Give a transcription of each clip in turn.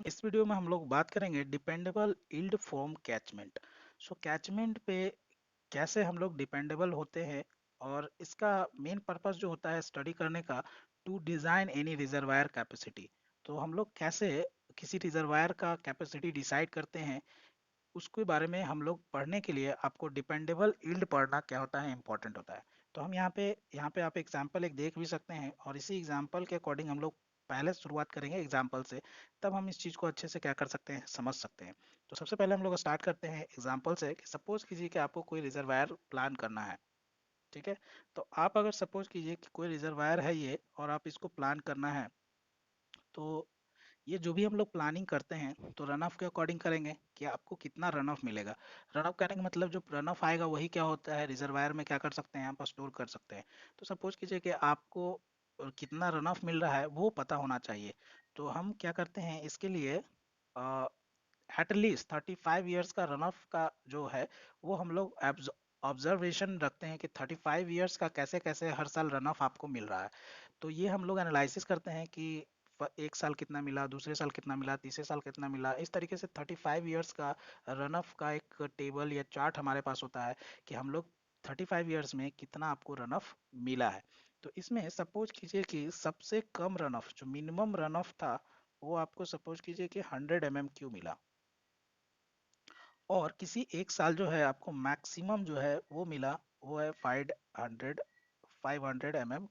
इस वीडियो में हम लोग बात करेंगे dependable yield from catchment. So catchment पे कैसे हम लोग डिपेंडेबल होते हैं, और इसका मेन पर्पस जो होता है स्टडी करने का, to design any reservoir capacity. तो हम लोग कैसे किसी रिजर्वायर का कैपेसिटी डिसाइड करते हैं, उसके बारे में हम लोग पढ़ने के लिए आपको डिपेंडेबल यील्ड पढ़ना क्या होता है इंपॉर्टेंट होता है। तो हम यहाँ पे आप एग्जांपल एक देख भी सकते हैं, और इसी एग्जांपल के अकॉर्डिंग हम लोग पहले शुरुआत करेंगे एग्जांपल से। तब हम इस चीज़ को अच्छे से क्या कर सकते हैं, समझ सकते हैं। तो सबसे पहले हम लोग स्टार्ट करते हैं एग्जांपल से कि सपोज कीजिए कि आपको कोई रिजर्वायर प्लान करना है। ठीक है। तो आप अगर सपोज कीजिए कि कोई रिजर्वायर है ये, और आप इसको प्लान करना है, तो ये जो भी हम लोग प्लानिंग करते हैं तो रन ऑफ के अकॉर्डिंग करेंगे कि आपको कितना रन ऑफ मिलेगा। रन ऑफ करने का मतलब जो रन ऑफ आएगा वही क्या होता है, रिजर्वायर में क्या कर सकते हैं, आप स्टोर कर सकते हैं। तो सपोज कीजिए कि आपको कितना रन ऑफ मिल रहा है वो पता होना चाहिए। तो हम क्या करते हैं इसके लिए, एटलीस्ट 35 ईयर्स का रन ऑफ का जो है वो हम लोग ऑब्जर्वेशन रखते हैं कि 35 ईयर्स का कैसे कैसे हर साल रन ऑफ आपको मिल रहा है। तो ये हम लोग एनालिसिस करते हैं कि एक साल कितना मिला, दूसरे साल कितना मिला, तीसरे साल कितना मिला। इस तरीके से 35 ईयर्स का रन ऑफ का एक टेबल या चार्ट हमारे पास होता है कि हम लोग 35 ईयर्स में कितना आपको रन ऑफ मिला है। तो इसमें सपोज कीजिए कि सबसे कम रन ऑफ जो मिनिमम रन ऑफ था वो आपको सपोज कीजिए कि 100 mm क्यू मिला, और किसी एक साल जो है आपको मैक्सिमम जो है वो मिला, वो है 500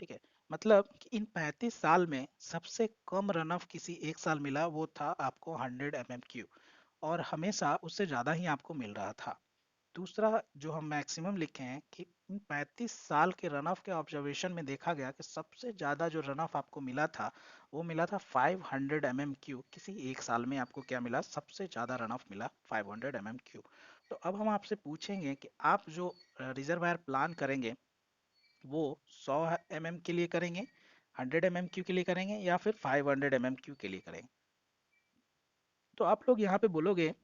ठीक है। मतलब कि इन 35 साल में सबसे कम रन ऑफ किसी एक साल मिला वो था आपको 100 mm क्यू, और हमेशा उससे ज़्यादा ही आपको मिल रहा था। दूसरा जो हम मैक्सिमम लिखे हैं कि इन 35 साल के रन ऑफ के ऑब्जर्वेशन में देखा गया कि सबसे ज़्यादा जो रन ऑफ आपको मिला था वो मिला था 500 mm क्यू। किसी एक साल में आपको क्या मिला, सबसे ज़्यादा रन ऑफ मिला 500 mm क्यू। तो अब हम आपसे पूछेंगे कि आप जो रिजर्वायर प्लान करेंगे वो 100 mm के लिए करेंगे, 100 mm क्यू के लिए करेंगे, या फिर 500 mm क्यू के लिए करेंगे। तो आप लोग यहाँ पे बोलोगे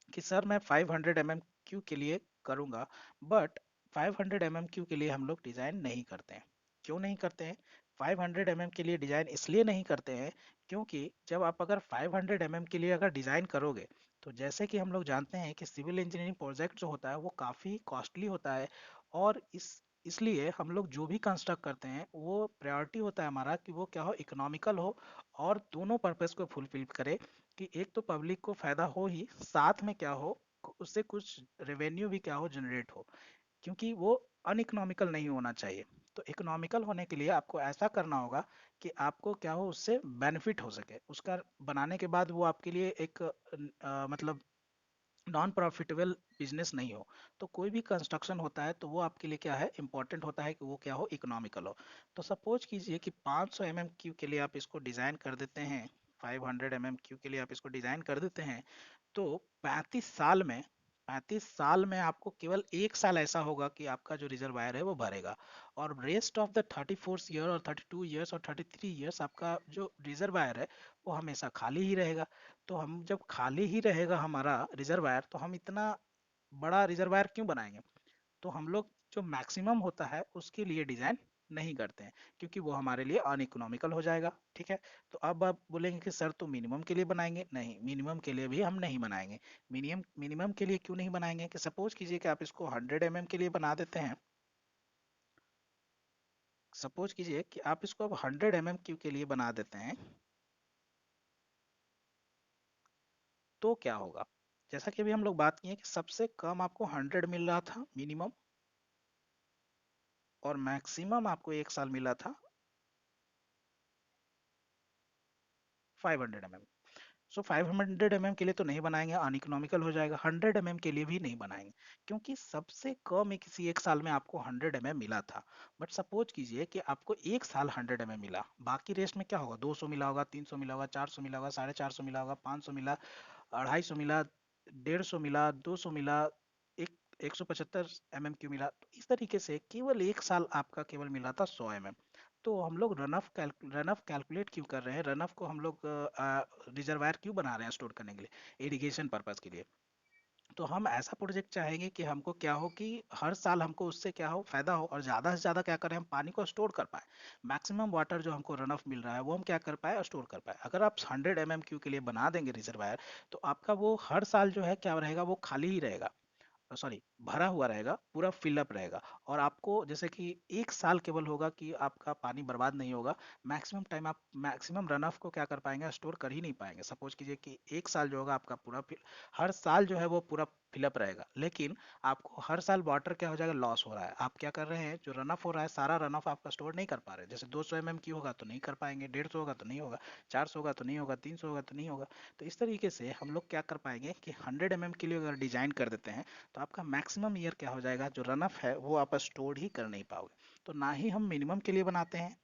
कि सर मैं 500 mm क्यू के लिए करूँगा, बट 500 mm क्यू के लिए हम लोग डिज़ाइन नहीं करते हैं। क्यों नहीं करते हैं? 500 mm के लिए डिज़ाइन इसलिए नहीं करते हैं क्योंकि जब आप अगर 500 mm के लिए अगर डिज़ाइन करोगे, तो जैसे कि हम लोग जानते हैं कि सिविल इंजीनियरिंग प्रोजेक्ट जो होता है वो काफ़ी कॉस्टली होता है। और इसलिए हम लोग जो भी कंस्ट्रक्ट करते हैं वो प्रायोरिटी होता है हमारा कि वो क्या हो, इकोनॉमिकल हो, और दोनों पर्पस को फुलफिल करे। कि एक तो पब्लिक को फायदा हो ही, साथ में क्या हो, उससे कुछ रेवेन्यू भी क्या हो, जनरेट हो। क्योंकि वो अनइकोनॉमिकल नहीं होना चाहिए। तो इकोनॉमिकल होने के लिए आपको ऐसा करना होगा कि आपको क्या हो, उससे बेनिफिट हो सके, उसका बनाने के बाद वो आपके लिए एक मतलब नॉन प्रॉफिटेबल बिजनेस नहीं हो। तो कोई भी कंस्ट्रक्शन होता है तो वो आपके लिए क्या है, इंपॉर्टेंट होता है कि वो क्या हो, इकोनॉमिकल हो। तो सपोज कीजिए कि 500 mm क्यू के लिए आप इसको डिजाइन कर देते हैं, 500 mm क्यू के लिए आप इसको डिजाइन कर देते हैं। तो 35 साल में 35 साल में आपको केवल एक साल ऐसा होगा कि आपका जो रिजर्वायर है वो भरेगा, और रेस्ट ऑफ द 34 ईयर और 32 ईयर्स और 33 ईयर्स आपका जो रिजर्वायर है वो हमेशा खाली ही रहेगा। तो हम जब खाली ही रहेगा हमारा रिजर्वायर, तो हम इतना बड़ा रिजर्वायर क्यों बनाएंगे? तो हम लोग जो मैक्सिमम होता है उसके लिए डिजाइन नहीं करते हैं, क्योंकि वो हमारे लिए अनइकोनॉमिकल हो जाएगा। ठीक है। तो अब आप बोलेंगे कि सर तो मिनिमम के लिए बनाएंगे, नहीं, मिनिमम के लिए भी हम नहीं बनाएंगे। मिनिमम मिनिमम के लिए क्यों नहीं बनाएंगे, कि सपोज कीजिए कि आप इसको 100 mm के लिए बना देते हैं। सपोज कीजिए कि आप इसको अब 100 mm क्यू के लिए बना देते हैं, तो क्या होगा? जैसा कि अभी हम लोग बात किए कि सबसे कम आपको 100 मिल रहा था मिनिमम, और मैक्सिमम आपको एक साल मिला था 500 mm। सो 500 mm के लिए तो नहीं बनाएंगे, अनइकोनॉमिकल हो जाएगा। 100 mm के लिए भी नहीं बनाएंगे, क्योंकि सबसे कम ही किसी एक साल में आपको 100 mm मिला था। बट सपोज कीजिए कि आपको एक साल 100 mm मिला, बाकी रेस्ट में क्या होगा, 200 मिला होगा, 300 मिला होगा, 400 मिला होगा, 450 मिला होगा, 500 मिला, 250 मिला, 150 मिला, 200 मिला, एक 175 mm क्यू मिला। तो इस तरीके से केवल एक साल आपका केवल मिला था 100 mm। तो हम लोग रन ऑफ कैलकुलेट क्यों कर रहे हैं, रन ऑफ को हम लोग रिजर्वायर क्यों बना रहे हैं, स्टोर करने के लिए, इरिगेशन पर्पस के लिए। तो हम ऐसा प्रोजेक्ट चाहेंगे कि हमको क्या हो कि हर साल हमको उससे क्या हो फायदा हो, और ज़्यादा से ज़्यादा क्या करें, हम पानी को स्टोर कर पाए। मैक्सिमम वाटर जो हमको रन ऑफ मिल रहा है वो हम क्या कर पाए, स्टोर कर पाए। अगर आप 100 MMQ के लिए बना देंगे रिजर्वायर, तो आपका वो हर साल जो है क्या रहेगा, वो खाली ही रहेगा, सॉरी भरा हुआ रहेगा, पूरा फिलअप रहेगा। और आपको जैसे कि एक साल केवल होगा कि आपका पानी बर्बाद नहीं होगा। मैक्सिमम टाइम आप मैक्सिमम रन ऑफ को क्या कर पाएंगे, स्टोर कर ही नहीं पाएंगे। सपोज कीजिए कि एक साल जो होगा आपका पूरा हर साल जो है वो पूरा फिलअप रहेगा, लेकिन आपको हर साल वाटर क्या हो जाएगा, लॉस हो रहा है। आप क्या कर रहे हैं, जो रन ऑफ हो रहा है सारा रन ऑफ आपका स्टोर नहीं कर पा रहे। जैसे 200 की होगा तो नहीं कर पाएंगे, 150 होगा तो नहीं होगा, 400 होगा तो नहीं होगा, 300 होगा तो नहीं होगा। तो इस तरीके से हम लोग क्या कर पाएंगे कि 100 के लिए अगर डिजाइन कर देते हैं, तो आपका मैक्सिमम ईयर क्या हो जाएगा, जो रन ऑफ है वो आप स्टोर ही कर नहीं पाओगे। तो ना ही हम मिनिमम के लिए बनाते हैं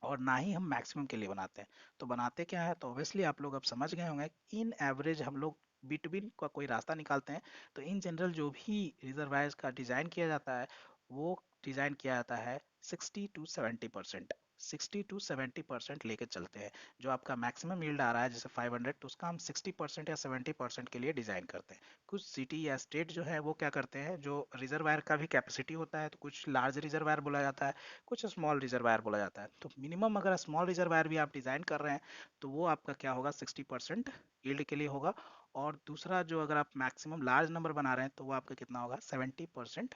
और ना ही हम मैक्सिमम के लिए बनाते हैं। तो बनाते क्या है, तो ऑब्वियसली आप लोग अब समझ गए होंगे, इन एवरेज हम लोग बिटवीन का कोई रास्ता निकालते हैं। तो इन जनरल जो भी रिजर्वायर्स का डिज़ाइन किया जाता है, वो डिज़ाइन किया जाता है 60 to 70%। 60 to 70% लेके चलते हैं। जो आपका मैक्सिमम यील्ड आ रहा है जैसे 500, तो उसका हम 60% या 70% के लिए डिज़ाइन करते हैं। कुछ सिटी या स्टेट जो है वो क्या करते हैं, जो रिजर्वायर का भी कैपेसिटी होता है, तो कुछ लार्ज रिजर्वायर बोला जाता है, कुछ स्मॉल रिजर्वायर बोला जाता है। तो मिनिमम अगर स्मॉल रिजर्वायर भी आप डिज़ाइन कर रहे हैं, तो वो आपका क्या होगा, 60% यील्ड के लिए होगा। और दूसरा जो अगर आप मैक्सिमम लार्ज नंबर बना रहे हैं, तो वो आपका कितना होगा, 70%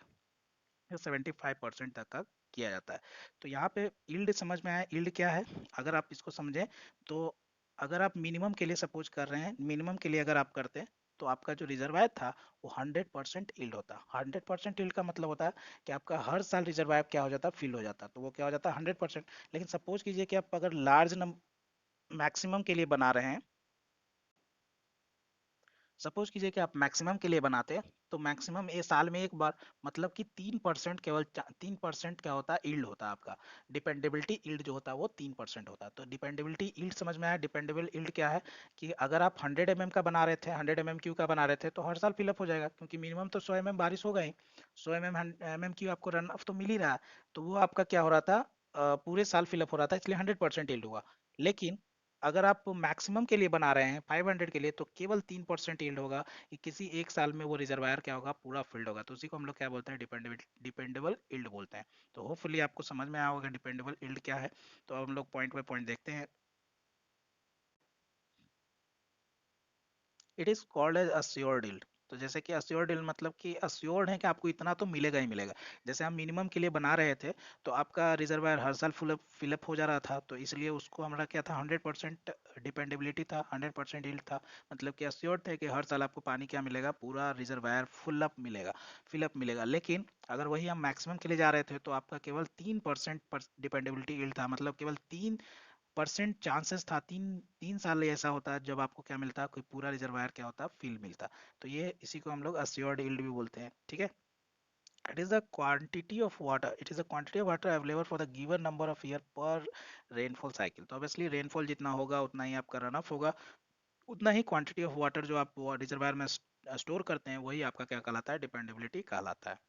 या 75% तक का किया जाता है। तो यहाँ पे यील्ड समझ में आया, यील्ड क्या है, अगर आप इसको समझें तो अगर आप मिनिमम के लिए सपोज कर रहे हैं, मिनिमम के लिए अगर आप करते हैं, तो आपका जो रिजर्वायर था वो 100% यील्ड होता। 100% यील्ड का मतलब होता है कि आपका हर साल रिजर्वायर क्या हो जाता, फिल हो जाता। तो वो क्या हो जाता है, 100%। लेकिन सपोज कीजिए कि आप अगर लार्ज मैक्सिमम के लिए बना रहे हैं, सपोज कीजिए कि आप मैक्सिमम के लिए बनाते हैं, तो मैक्सिमम ये साल में एक बार, मतलब कि 3%, केवल 3% क्या होता है, ईल्ड होता है आपका। डिपेंडेबिलिटी ईल्ड जो होता है वो 3% होता है। तो डिपेंडेबिलिटी ईल्ड समझ में आया। डिपेंडेबल ईल्ड क्या है, कि अगर आप 100 का बना रहे थे, 100 MMQ का बना रहे थे, तो हर साल फिलअप हो जाएगा, क्योंकि मिनिमम तो 100 बारिश होगा ही। 100 MMQ आपको रन ऑफ तो मिल ही रहा है। तो वो आपका क्या हो रहा था, पूरे साल फिलअप हो रहा था, इसलिए 100% ईल्ड हुआ। लेकिन अगर आप मैक्सिमम के लिए बना रहे हैं 500 के लिए, तो केवल 3% यील्ड होगा, कि किसी एक साल में वो रिजर्वायर क्या होगा, पूरा फिल्ड होगा। तो उसी को हम लोग क्या बोलते हैं, डिपेंडेबल डिपेंडेबल यील्ड बोलते हैं। तो होपफुली आपको समझ में आया होगा डिपेंडेबल यील्ड क्या है। तो अब हम लोग पॉइंट बाय पॉइंट देखते हैं। It is called as assured yield. तो जैसे कि अस्योर्ड यील्ड मतलब कि अस्योर्ड है कि आपको इतना तो मिलेगा ही मिलेगा। जैसे हम मिनिमम के लिए बना रहे थे, तो आपका रिजर्वायर हर साल फिलअप हो जा रहा था, तो इसलिए उसको हमारा क्या था, 100% डिपेंडेबिलिटी था, 100% यील्ड था। मतलब कि अस्योर्ड थे कि हर साल आपको पानी क्या मिलेगा, पूरा रिजर्वायर फुल अप मिलेगा, फिलअप मिलेगा। लेकिन अगर वही हम मैक्सिमम के लिए जा रहे थे, तो आपका केवल 3% डिपेंडेबिलिटी यील्ड था, मतलब केवल 3% चांसेस था। तीन तीन साल ऐसा होता है जब आपको क्या मिलता है, कोई पूरा रिजर्वायर क्या होता है, फिल मिलता। तो ये इसी को हम लोग अस्योर्ड यील्ड भी बोलते हैं, ठीक है। It is the quantity of water, it is the quantity of water available for the given number of year पर रेनफॉल साइकिल। तो ऑब्वियसली रेनफॉल जितना होगा उतना ही आपका रन ऑफ होगा, उतना ही क्वांटिटी ऑफ वाटर जो आप रिजर्वायर में स्टोर करते हैं, वही आपका क्या कहलाता है, डिपेंडेबिलिटी कहलाता है।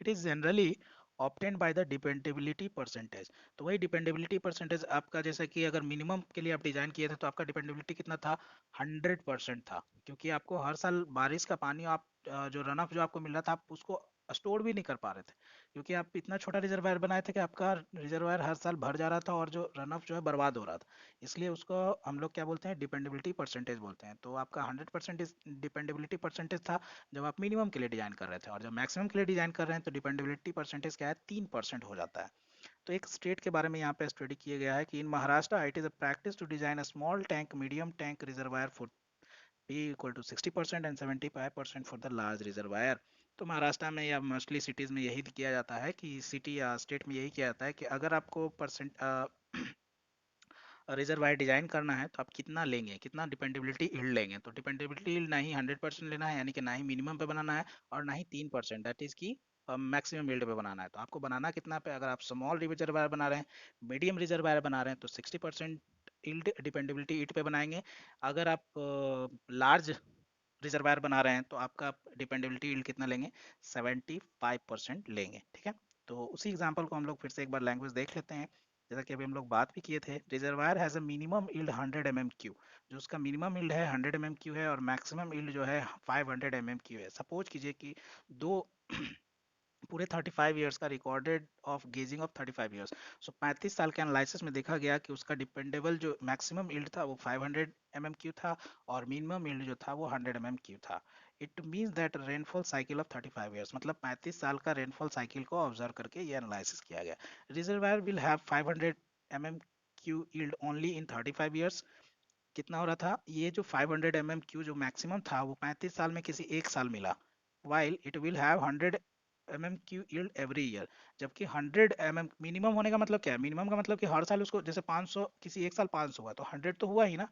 It is generally obtained by the dependability percentage. तो वही डिपेंडेबिलिटी परसेंटेज आपका, जैसे कि अगर मिनिमम के लिए आप डिजाइन किए थे, तो आपका डिपेंडेबिलिटी कितना था, 100% था। क्योंकि आपको हर साल बारिश का पानी आप जो रन ऑफ जो आपको मिल रहा था, आप उसको स्टोर भी नहीं कर पा रहे थे, क्योंकि आप इतना छोटा रिजर्वायर बनाए थे कि आपका रिजर्वायर हर साल भर जा रहा था, और जो रन ऑफ जो है बर्बाद हो रहा था। इसलिए उसको हम लोग क्या बोलते हैं, डिपेंडेबिलिटी परसेंटेज बोलते हैं। तो आपका 100% डिपेंडेबिलिटी परसेंटेज था जब आप मिनिमम के लिए डिजाइन कर रहे थे, और जब मैक्सिमम के लिए डिजाइन कर रहे हैं, तो डिपेंडेबिलिटी परसेंटेज क्या है, 3% हो जाता है। तो एक स्टेट के बारे में यहाँ पे स्टडी किया गया है कि in Maharashtra it is a practice to design a small tank medium tank reservoir for P equal to 60% and 75% for the large reservoir. तो महाराष्ट्र में या मोस्टली सिटीज में यही किया जाता है, कि सिटी या स्टेट में यही किया जाता है कि अगर आपको परसेंट रिजर्वायर डिजाइन करना है, तो आप कितना लेंगे, कितना डिपेंडेबिलिटी यील्ड लेंगे। तो डिपेंडेबिलिटी यील्ड ना ही 100% लेना है, यानी कि ना ही मिनिमम पे बनाना है, और ना ही 3%, दैट इज की मैक्सिमम यील्ड पे बनाना है। तो आपको बनाना कितना पे, अगर आप स्मॉल रिजर्वायर बना रहे हैं, मीडियम रिजर्वायर बना रहे हैं, तो 60% यील्ड डिपेंडेबिलिटी यील्ड पे बनाएंगे। अगर आप लार्ज रिजर्वायर बना रहे हैं, तो आपका डिपेंडेबिलिटी यील्ड कितना लेंगे, 75% लेंगे, ठीक है। तो उसी एग्जाम्पल को हम लोग फिर से एक बार लैंग्वेज देख लेते हैं। जैसा कि अभी हम लोग बात भी किए थे, reservoir has a minimum yield 100 M M Q. जो उसका मिनिमम यील्ड है 100 एम एम क्यू है, और मैक्सिमम यील्ड जो है 500 एम एम क्यू है। सपोज कीजिए कि दो पूरे 35 इयर्स का recorded of gauging of 35 years. So 35 साल के एनालिसिस में देखा गया कि उसका डिपेंडेबल जो मैक्सिमम यील्ड था वो 500 एम एम क्यू था, और मिनिमम यील्ड जो था वो 100 एम एम क्यू था। It means that rainfall cycle of 35 years, मतलब 35 साल का रेनफॉल साइकिल को ऑब्जर्व करके ये एनालिसिस किया गया। Reservoir will have 500 M M Q yield only in 35 years. कितना हो रहा था ये जो 500 एम एम क्यू जो मैक्सिमम था वो 35 साल में किसी एक साल मिला, while it will have 100 MMQ yield every year। जबकि 100 mm मिनिमम होने का मतलब क्या है? मिनिमम का मतलब कि हर साल उसको, जैसे 500 किसी एक साल 500 हुआ तो 100 तो हुआ ही ना।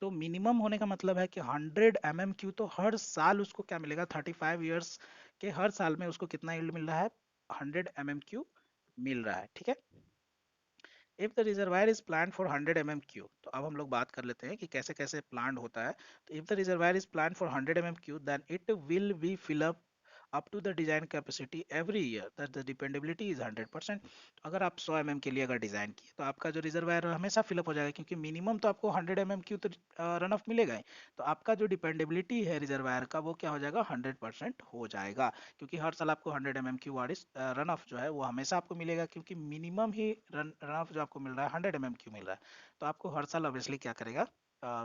तो मिनिमम होने का मतलब है कि 100 MMQ तो हर साल उसको क्या मिलेगा, 35 इयर्स के हर साल में उसको कितना यील्ड मिल रहा है, 100 MMQ मिल रहा है, ठीक है। If the reservoir is plan for 100 M M Q, तो अब हम लोग बात कर लेते हैं कि कैसे कैसे प्लान होता है। तो if the reservoir is plan for 100 M M Q, then it will be fill up to the design capacity every year, that the dependability is 100%। अगर आप 100 एम एम के लिए अगर डिजाइन किए तो आपका जो रिजर्वायर हमेशा फिलअप हो जाएगा, क्योंकि मिनिमम तो आपको 100 एम एम क्यू तो रन ऑफ मिलेगा ही। तो आपका जो डिपेंडेबिलिटी है रिजर्वायर का वो क्या हो जाएगा, 100% हो जाएगा। क्योंकि हर साल आपको 100 एम एम क्यू वारिस रन ऑफ जो है वो हमेशा आपको मिलेगा, क्योंकि मिनिमम ही रन ऑफ जो आपको मिल रहा है 100 एम एम क्यू मिल रहा है। तो आपको हर साल ऑब्वियसली क्या करेगा,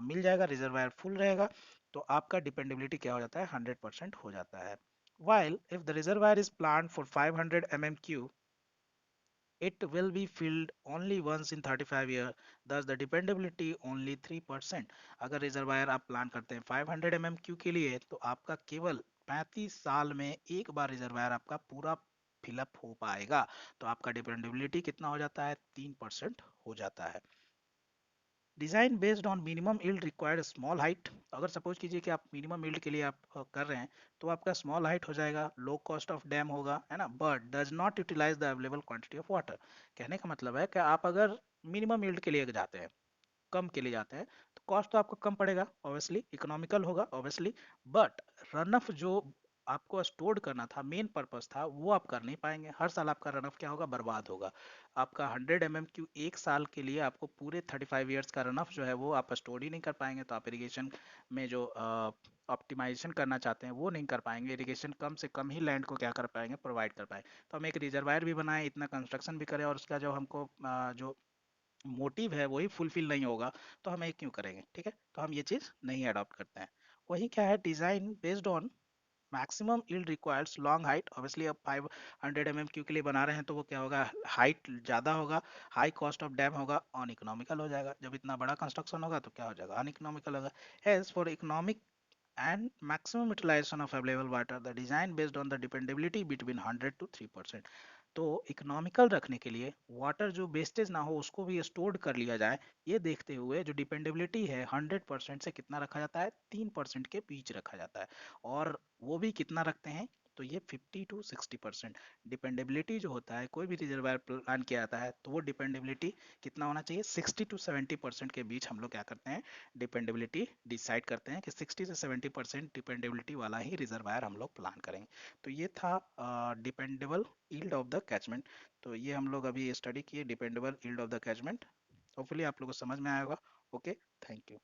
मिल जाएगा, रिजर्वायर फुल रहेगा। तो आपका डिपेंडेबिलिटी क्या हो जाता है, 100% हो जाता है। While if the reservoir is planned for 500 mmq, it will be filled only once in 35 years, thus the dependability only 3%। अगर रिजर्वायर आप प्लान करते हैं 500 mmq के लिए, तो आपका केवल 35 साल में एक बार रिजर्वायर आपका पूरा फिलअप हो पाएगा। तो आपका डिपेंडेबिलिटी कितना हो जाता है, 3% हो जाता है। Design based on minimum yield required small height. अगर सपोज कीजिए कि आप मिनिमम यील्ड के लिए आप कर रहे हैं, तो आपका स्मॉल हाइट हो जाएगा, लो कॉस्ट ऑफ डैम होगा, है ना, but does not utilize the available quantity of water. कहने का मतलब है कि आप अगर मिनिमम यील्ड के लिए जाते हैं, कम के लिए जाते हैं, तो कॉस्ट तो आपको कम पड़ेगा, ऑब्वियसली इकोनॉमिकल होगा ऑब्वियसली, बट रन ऑफ जो आपको स्टोर करना था, मेन पर्पस था, वो आप कर नहीं पाएंगे। हर साल आपका रन ऑफ क्या होगा, बर्बाद होगा। आपका 100 एम एम क्यू एक साल के लिए आपको पूरे 35 इयर्स का रन ऑफ जो है वो आप स्टोर ही नहीं कर पाएंगे। तो आप इरिगेशन में जो ऑप्टिमाइजेशन करना चाहते हैं वो नहीं कर पाएंगे। इरिगेशन कम से कम ही लैंड को क्या कर पाएंगे, प्रोवाइड कर पाएंगे। तो हम एक रिजर्वायर भी बनाएं, इतना कंस्ट्रक्शन भी करें, और उसका जो हमको जो मोटिव है वही फुलफिल नहीं होगा, तो हम ये क्यों करेंगे, ठीक है। तो हम ये चीज़ नहीं अडॉप्ट करते हैं। वही क्या है, design based on maximum yield requires long height. Obviously अब 500 एम एम क्यू के लिए बना रहे हैं तो वो क्या होगा, हाइट ज़्यादा होगा, हाई कॉस्ट ऑफ डैम होगा, अन इकोनॉमिकल हो जाएगा। जब इतना बड़ा कंस्ट्रक्शन होगा तो क्या हो जाएगा, अन इकोनॉमिकल होगा। As for economic and maximum utilization of available water, the design based on the dependability between 100 to 3%। तो इकोनॉमिकल रखने के लिए वाटर जो वेस्टेज ना हो उसको भी स्टोर्ड कर लिया जाए, ये देखते हुए जो डिपेंडेबिलिटी है 100% से कितना रखा जाता है, 3% के बीच रखा जाता है। और वो भी कितना रखते हैं, तो ये 50 to 60%। डिपेंडेबिलिटी जो होता है, कोई भी रिजर्वायर प्लान किया जाता है तो वो डिपेंडेबिलिटी कितना होना चाहिए, 60 to 70% के बीच हम लोग क्या करते हैं, डिपेंडेबिलिटी डिसाइड करते हैं कि 60 से 70% डिपेंडेबिलिटी वाला ही रिजर्वायर हम लोग प्लान करेंगे। तो ये था dependable yield of the catchment. तो ये हम लोग अभी स्टडी किए dependable yield of the catchment. Hopefully आप लोगों को समझ में आएगा। Okay, thank you.